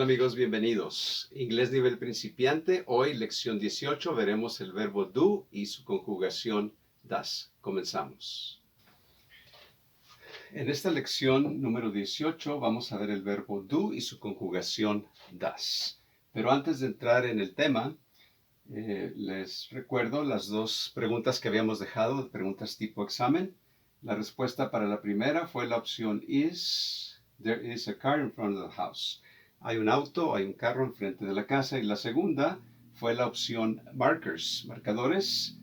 amigos, bienvenidos. Inglés nivel principiante. Hoy, lección 18, veremos el verbo do y su conjugación das. Comenzamos. En esta lección número 18 vamos a ver el verbo do y su conjugación das. Pero antes de entrar en el tema, les recuerdo las dos preguntas que habíamos dejado, preguntas tipo examen. La respuesta para la primera fue la opción is, there is a car in front of the house. Hay un auto, hay un carro enfrente de la casa. Y la segunda fue la opción markers, marcadores.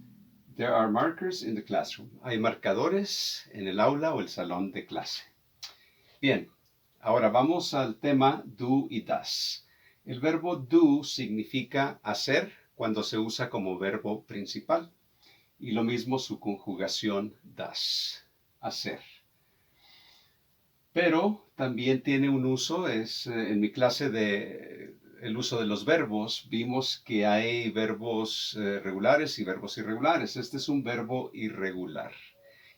There are markers in the classroom. Hay marcadores en el aula o el salón de clase. Bien, ahora vamos al tema do y das. El verbo do significa hacer cuando se usa como verbo principal. Y lo mismo su conjugación das, hacer. Pero también tiene un uso, en mi clase de el uso de los verbos, vimos que hay verbos regulares y verbos irregulares. Este es un verbo irregular.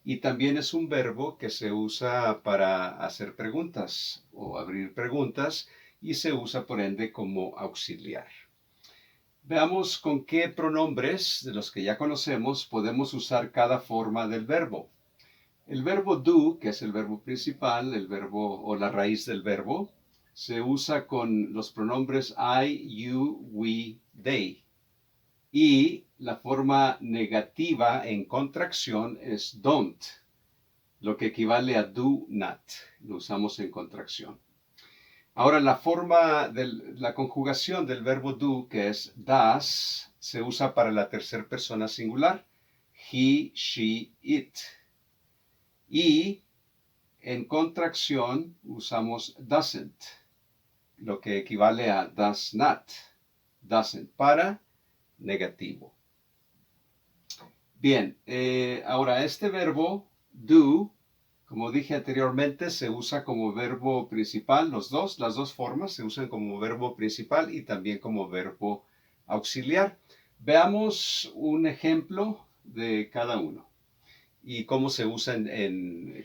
Y también es un verbo que se usa para hacer preguntas o abrir preguntas y se usa por ende como auxiliar. Veamos con qué pronombres, de los que ya conocemos, podemos usar cada forma del verbo. El verbo do, que es el verbo principal, el verbo o la raíz del verbo, se usa con los pronombres I, you, we, they. Y la forma negativa en contracción es don't, lo que equivale a do not. Lo usamos en contracción. Ahora, la conjugación del verbo do, que es das, se usa para la tercera persona singular. He, she, it. Y en contracción usamos doesn't, lo que equivale a does not. Doesn't para negativo. Bien, ahora este verbo do, como dije anteriormente, se usa como verbo principal. Las dos formas se usan como verbo principal y también como verbo auxiliar. Veamos un ejemplo de cada uno y cómo se usa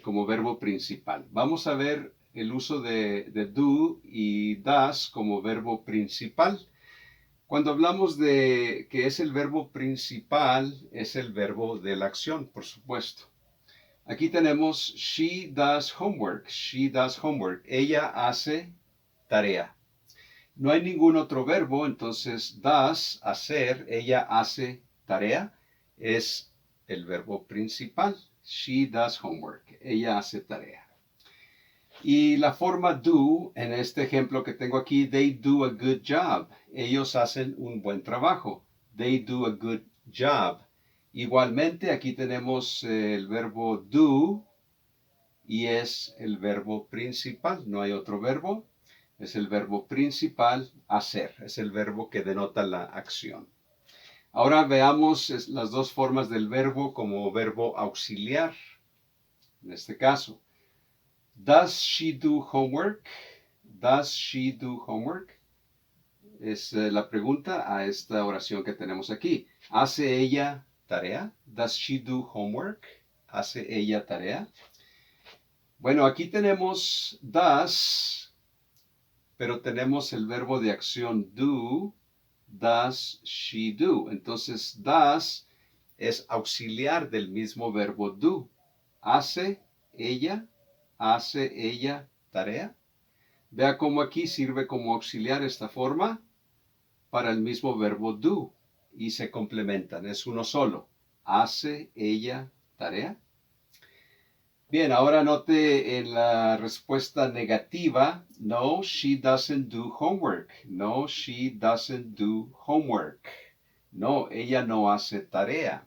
como verbo principal. Vamos a ver el uso de do y das como verbo principal. Cuando hablamos de que es el verbo principal, es el verbo de la acción, por supuesto. Aquí tenemos she does homework. She does homework. Ella hace tarea. No hay ningún otro verbo, entonces does, hacer, ella hace tarea, es el verbo principal. She does homework. Ella hace tarea. Y la forma do, en este ejemplo que tengo aquí, they do a good job. Ellos hacen un buen trabajo. They do a good job. Igualmente, aquí tenemos el verbo do y es el verbo principal. No hay otro verbo. Es el verbo principal, hacer. Es el verbo que denota la acción. Ahora veamos las dos formas del verbo como verbo auxiliar. En este caso, does she do homework? Does she do homework? Es la pregunta a esta oración que tenemos aquí. ¿Hace ella tarea? Does she do homework? ¿Hace ella tarea? Bueno, aquí tenemos does, pero tenemos el verbo de acción do. Does she do? Entonces, does es auxiliar del mismo verbo do. ¿Hace ella tarea? Vea cómo aquí sirve como auxiliar esta forma para el mismo verbo do y se complementan, es uno solo. ¿Hace ella tarea? Bien, ahora note en la respuesta negativa, no, she doesn't do homework. No, she doesn't do homework. No, ella no hace tarea.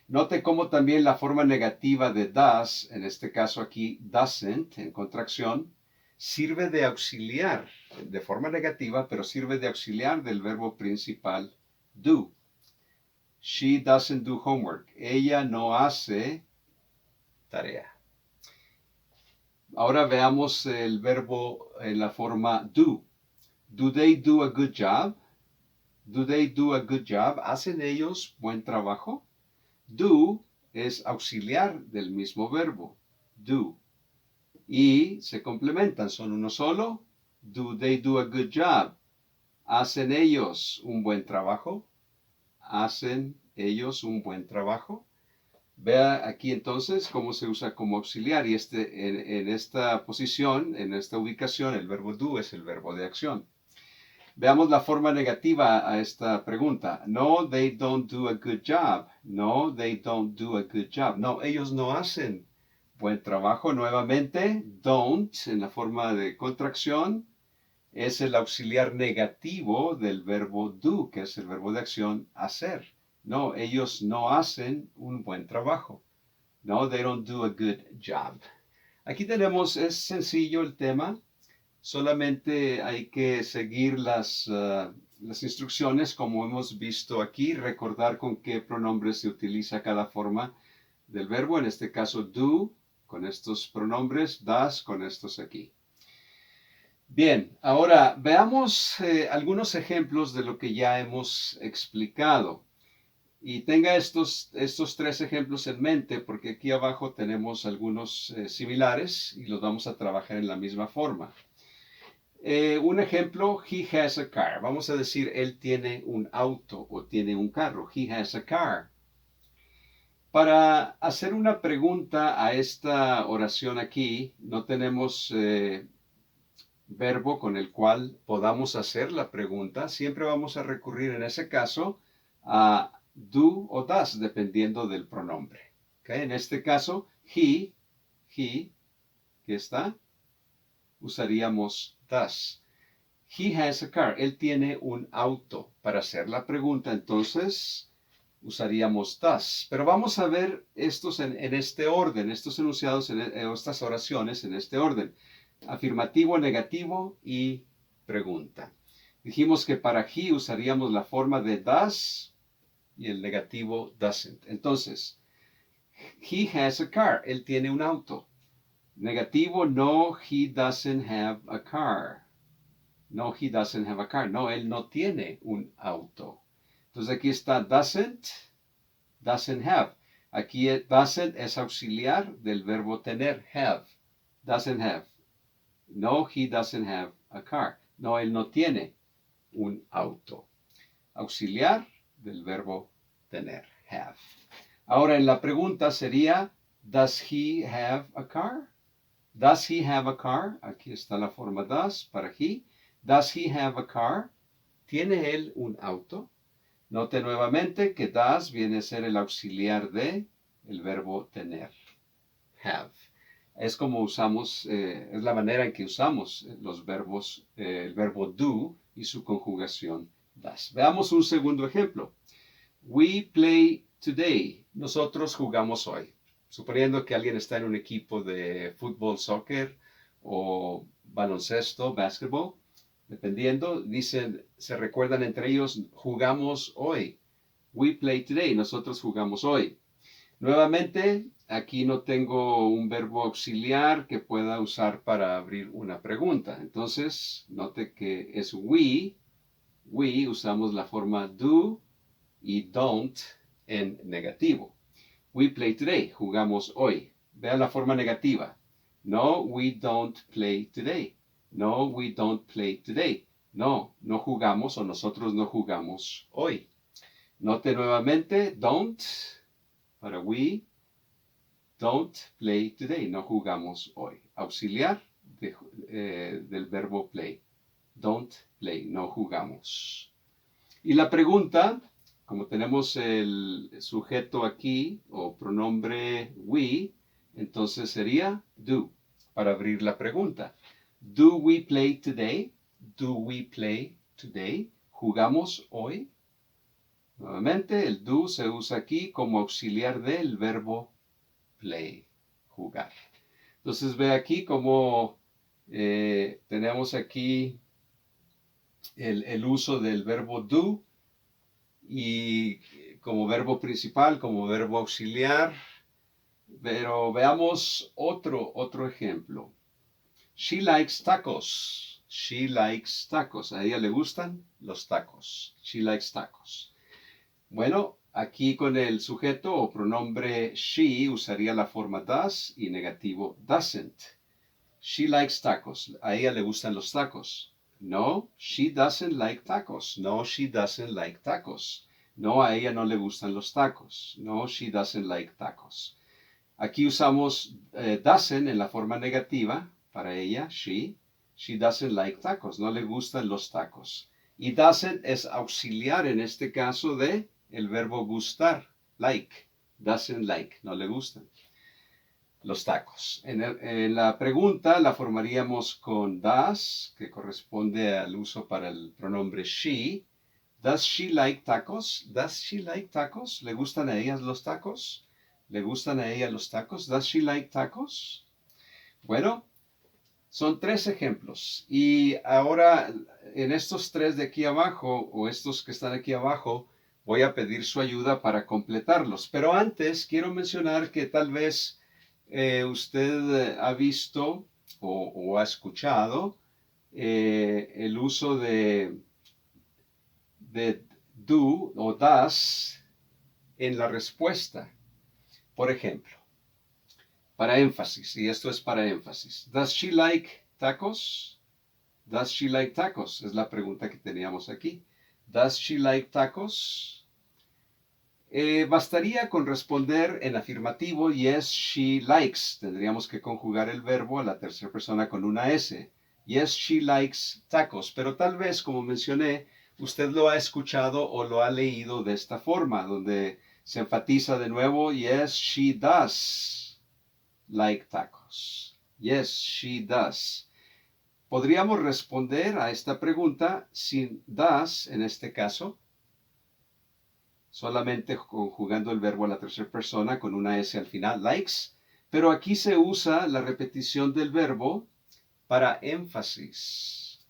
Note cómo también la forma negativa de does, en este caso aquí doesn't, en contracción, sirve de auxiliar, de forma negativa, pero sirve de auxiliar del verbo principal do. She doesn't do homework. Ella no hace tarea. Ahora veamos el verbo en la forma do. Do they do a good job? Do they do a good job? ¿Hacen ellos buen trabajo? Do es auxiliar del mismo verbo, do. Y se complementan, son uno solo. Do they do a good job? ¿Hacen ellos un buen trabajo? ¿Hacen ellos un buen trabajo? Vea aquí entonces cómo se usa como auxiliar y en esta posición, en esta ubicación, el verbo do es el verbo de acción. Veamos la forma negativa a esta pregunta. No, they don't do a good job. No, they don't do a good job. No, ellos no hacen buen trabajo. Nuevamente, don't en la forma de contracción es el auxiliar negativo del verbo do, que es el verbo de acción hacer. No, ellos no hacen un buen trabajo. No, they don't do a good job. Aquí tenemos, es sencillo el tema. Solamente hay que seguir las instrucciones como hemos visto aquí, recordar con qué pronombre se utiliza cada forma del verbo, en este caso do, con estos pronombres, das, con estos aquí. Bien, ahora veamos algunos ejemplos de lo que ya hemos explicado. Y tenga estos tres ejemplos en mente porque aquí abajo tenemos algunos similares y los vamos a trabajar en la misma forma. Un ejemplo, he has a car. Vamos a decir, él tiene un auto o tiene un carro. He has a car. Para hacer una pregunta a esta oración aquí, no tenemos verbo con el cual podamos hacer la pregunta. Siempre vamos a recurrir en ese caso a do o das, dependiendo del pronombre. ¿Okay? En este caso, he, ¿qué está? Usaríamos das. He has a car. Él tiene un auto. Para hacer la pregunta, entonces, usaríamos das. Pero vamos a ver estos en este orden, estos enunciados, estas oraciones en este orden. Afirmativo, negativo y pregunta. Dijimos que para he usaríamos la forma de does y el negativo doesn't. Entonces, he has a car. Él tiene un auto. Negativo, no, he doesn't have a car. No, he doesn't have a car. No, él no tiene un auto. Entonces aquí está doesn't have. Aquí doesn't es auxiliar del verbo tener, have. Doesn't have. No, he doesn't have a car. No, él no tiene un auto. Auxiliar del verbo tener, have. Ahora en la pregunta sería, does he have a car? Does he have a car? Aquí está la forma does para he. Does he have a car? ¿Tiene él un auto? Note nuevamente que does viene a ser el auxiliar de el verbo tener, have. Es como usamos, es la manera en que usamos los verbos, el verbo do y su conjugación does. Veamos un segundo ejemplo. We play today. Nosotros jugamos hoy. Suponiendo que alguien está en un equipo de fútbol, soccer o baloncesto, basketball, dependiendo, dicen, se recuerdan entre ellos, jugamos hoy. We play today. Nosotros jugamos hoy. Nuevamente, aquí no tengo un verbo auxiliar que pueda usar para abrir una pregunta. Entonces, note que es we. We usamos la forma do y don't en negativo. We play today. Jugamos hoy. Vean la forma negativa. No, we don't play today. No, we don't play today. No, no jugamos o nosotros no jugamos hoy. Note nuevamente, don't para we don't play today. No jugamos hoy. Auxiliar del verbo play. Don't play. No jugamos. Y la pregunta, como tenemos el sujeto aquí o pronombre we, entonces sería do para abrir la pregunta. Do we play today? Do we play today? ¿Jugamos hoy? Nuevamente, el do se usa aquí como auxiliar del verbo play, jugar. Entonces ve aquí como tenemos aquí el uso del verbo do y como verbo principal, como verbo auxiliar. Pero veamos otro ejemplo. She likes tacos. She likes tacos. A ella le gustan los tacos. She likes tacos. Bueno, aquí con el sujeto o pronombre she usaría la forma does y negativo doesn't. She likes tacos. A ella le gustan los tacos. No, she doesn't like tacos. No, she doesn't like tacos. No, a ella no le gustan los tacos. No, she doesn't like tacos. Aquí usamos doesn't en la forma negativa para ella, she. She doesn't like tacos. No le gustan los tacos. Y doesn't es auxiliar en este caso de el verbo gustar. Like. Doesn't like. No le gustan los tacos. En la pregunta la formaríamos con does, que corresponde al uso para el pronombre she. Does she like tacos? Does she like tacos? ¿Le gustan a ellas los tacos? ¿Le gustan a ella los tacos? Does she like tacos? Bueno, son 3 ejemplos. Y ahora, en estos 3 de aquí abajo, o estos que están aquí abajo, voy a pedir su ayuda para completarlos. Pero antes quiero mencionar que tal vez usted ha visto o ha escuchado el uso de do o does en la respuesta. Por ejemplo, para énfasis, y esto es para énfasis. Does she like tacos? Does she like tacos? Es la pregunta que teníamos aquí. Does she like tacos? Bastaría con responder en afirmativo, yes, she likes. Tendríamos que conjugar el verbo a la tercera persona con una S. Yes, she likes tacos. Pero tal vez, como mencioné, usted lo ha escuchado o lo ha leído de esta forma, donde se enfatiza de nuevo, yes, she does like tacos. Yes, she does. Podríamos responder a esta pregunta sin does, en este caso, solamente conjugando el verbo a la tercera persona con una S al final, likes, pero aquí se usa la repetición del verbo para énfasis.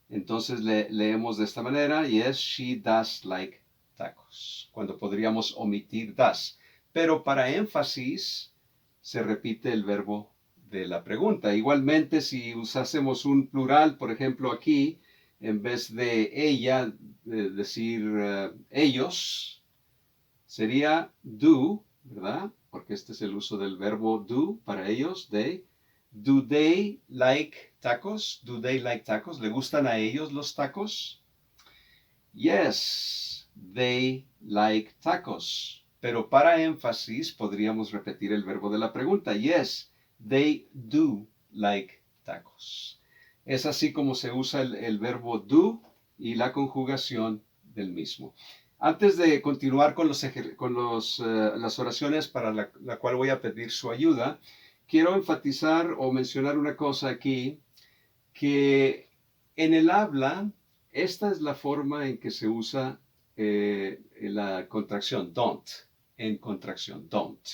Entonces leemos de esta manera, yes, she does like tacos, cuando podríamos omitir does. Pero para énfasis se repite el verbo de la pregunta. Igualmente, si usásemos un plural, por ejemplo aquí, en vez de ella, decir ellos, sería do, ¿verdad? Porque este es el uso del verbo do para ellos, they. Do they like tacos? Do they like tacos? ¿Le gustan a ellos los tacos? Yes, they like tacos. Pero para énfasis podríamos repetir el verbo de la pregunta. Yes, they do like tacos. Es así como se usa el verbo do y la conjugación del mismo. Antes de continuar con las oraciones para la cual voy a pedir su ayuda, quiero enfatizar o mencionar una cosa aquí, que en el habla, esta es la forma en que se usa la contracción don't, en contracción don't,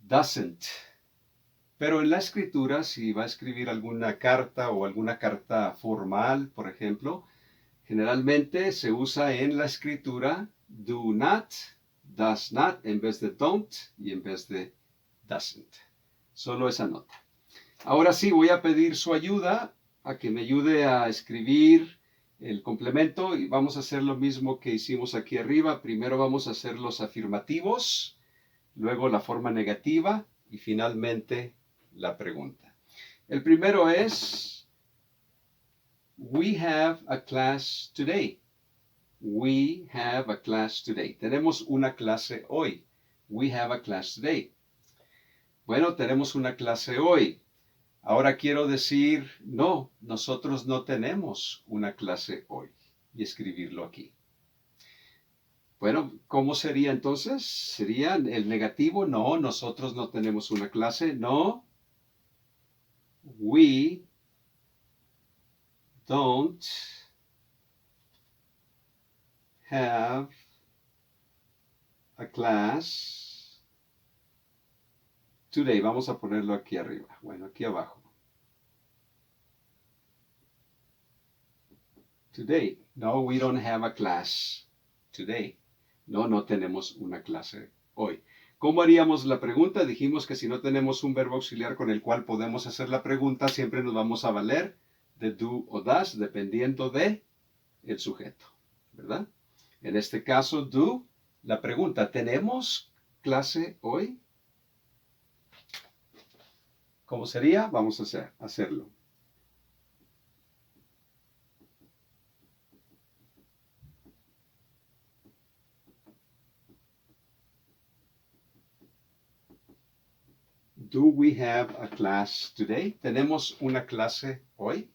doesn't. Pero en la escritura, si va a escribir alguna carta o alguna carta formal, por ejemplo, generalmente se usa en la escritura do not, does not, en vez de don't y en vez de doesn't. Solo esa nota. Ahora sí, voy a pedir su ayuda a que me ayude a escribir el complemento y vamos a hacer lo mismo que hicimos aquí arriba. Primero vamos a hacer los afirmativos, luego la forma negativa y finalmente la pregunta. El primero es we have a class today. We have a class today. Tenemos una clase hoy. We have a class today. Bueno, tenemos una clase hoy. Ahora quiero decir, no, nosotros no tenemos una clase hoy. Y escribirlo aquí. Bueno, ¿cómo sería entonces? ¿Sería el negativo? No, nosotros no tenemos una clase. No, we don't have a class today. Vamos a ponerlo aquí arriba. Bueno, aquí abajo. Today. No, we don't have a class today. No, no tenemos una clase hoy. ¿Cómo haríamos la pregunta? Dijimos que si no tenemos un verbo auxiliar con el cual podemos hacer la pregunta, siempre nos vamos a valer de do o does, dependiendo de el sujeto, ¿verdad? En este caso, do, la pregunta, ¿tenemos clase hoy? ¿Cómo sería? Vamos a hacerlo. Do we have a class today? ¿Tenemos una clase hoy?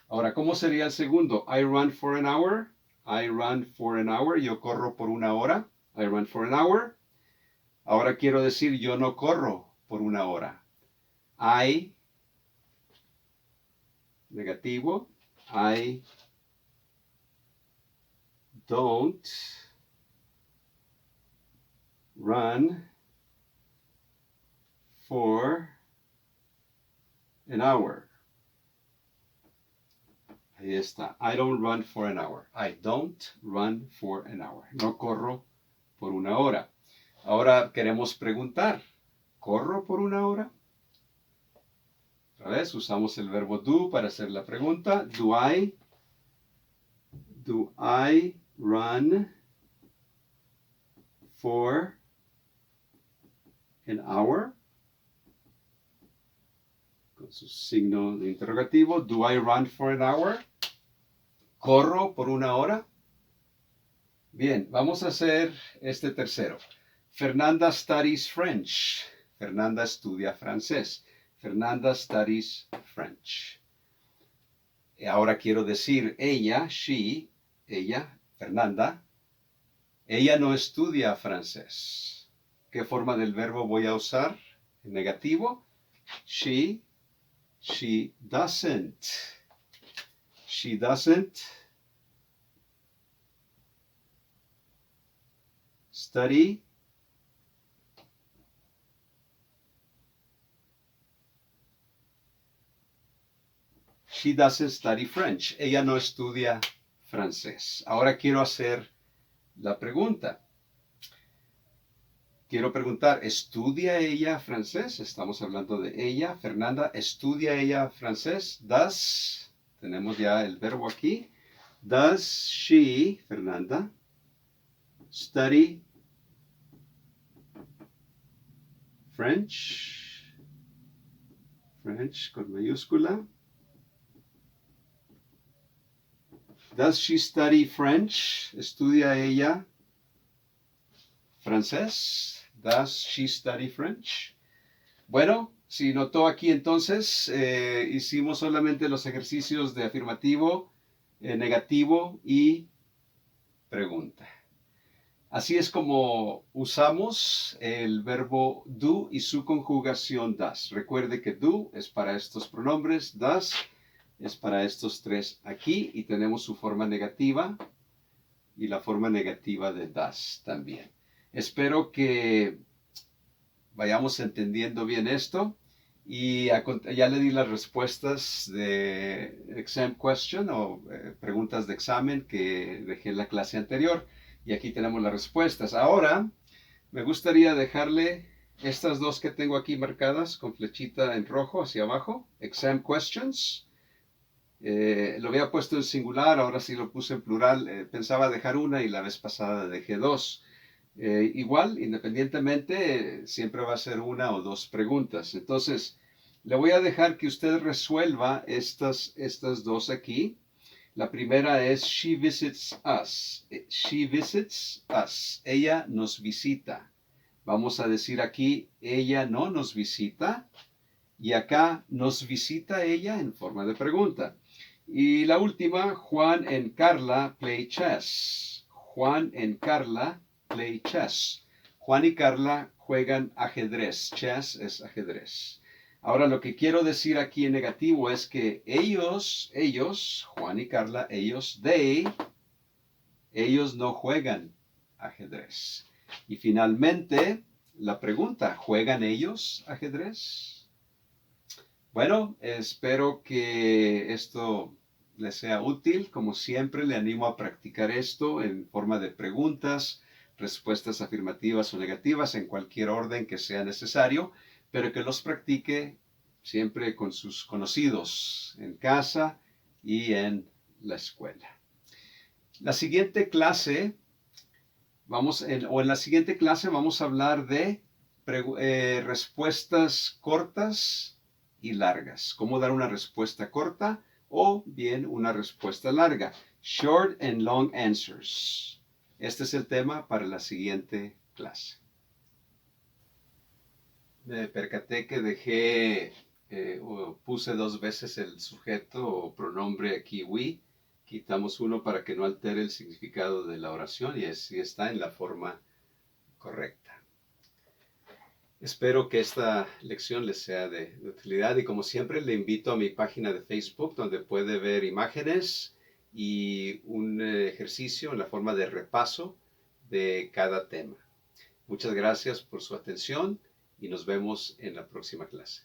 Ahora, ¿cómo sería el segundo? I run for an hour. I run for an hour. Yo corro por una hora. I run for an hour. Ahora quiero decir yo no corro por una hora. I, negativo. I don't run for an hour. Ahí está. I don't run for an hour. I don't run for an hour. No corro por una hora. Ahora queremos preguntar. ¿Corro por una hora? Otra vez usamos el verbo do para hacer la pregunta. Do I run for an hour? Con su signo de interrogativo. Do I run for an hour? ¿Corro por una hora? Bien, vamos a hacer este tercero. Fernanda studies French. Fernanda estudia francés. Fernanda studies French. Ahora quiero decir ella, she, ella, Fernanda. Ella no estudia francés. ¿Qué forma del verbo voy a usar? En negativo. She doesn't. She doesn't study She doesn't study French. Ella no estudia francés. Ahora quiero hacer la pregunta. Quiero preguntar, ¿estudia ella francés? Estamos hablando de ella. Fernanda, ¿estudia ella francés? Does, tenemos ya el verbo aquí. Does she, Fernanda, study French? French con mayúscula. Does she study French? ¿Estudia ella francés? Does she study French? Bueno, si notó aquí entonces, hicimos solamente los ejercicios de afirmativo, negativo y pregunta. Así es como usamos el verbo do y su conjugación does. Recuerde que do es para estos pronombres, does es para estos tres aquí y tenemos su forma negativa y la forma negativa de does también. Espero que vayamos entendiendo bien esto y ya le di las respuestas de exam question o preguntas de examen que dejé en la clase anterior y aquí tenemos las respuestas. Ahora me gustaría dejarle estas dos que tengo aquí marcadas con flechita en rojo hacia abajo, exam questions. Lo había puesto en singular, ahora sí lo puse en plural. Pensaba dejar una y la vez pasada dejé dos. Igual, independientemente, siempre va a ser una o dos preguntas. Entonces, le voy a dejar que usted resuelva estas dos aquí. La primera es she visits us. She visits us. Ella nos visita. Vamos a decir aquí, ella no nos visita. Y acá, nos visita ella en forma de pregunta. Y la última, Juan and Carla play chess. Juan and Carla play chess. Juan y Carla juegan ajedrez. Chess es ajedrez. Ahora lo que quiero decir aquí en negativo es que ellos, Juan y Carla, ellos no juegan ajedrez. Y finalmente, la pregunta, ¿juegan ellos ajedrez? Bueno, espero que esto les sea útil. Como siempre, le animo a practicar esto en forma de preguntas, respuestas afirmativas o negativas, en cualquier orden que sea necesario, pero que los practique siempre con sus conocidos en casa y en la escuela. La siguiente clase, en la siguiente clase vamos a hablar de respuestas cortas y largas. Cómo dar una respuesta corta o bien una respuesta larga. Short and long answers. Este es el tema para la siguiente clase. Me percaté que dejé o puse dos veces el sujeto o pronombre aquí we. Quitamos uno para que no altere el significado de la oración y así está en la forma correcta. Espero que esta lección les sea de utilidad y como siempre le invito a mi página de Facebook donde puede ver imágenes y un ejercicio en la forma de repaso de cada tema. Muchas gracias por su atención y nos vemos en la próxima clase.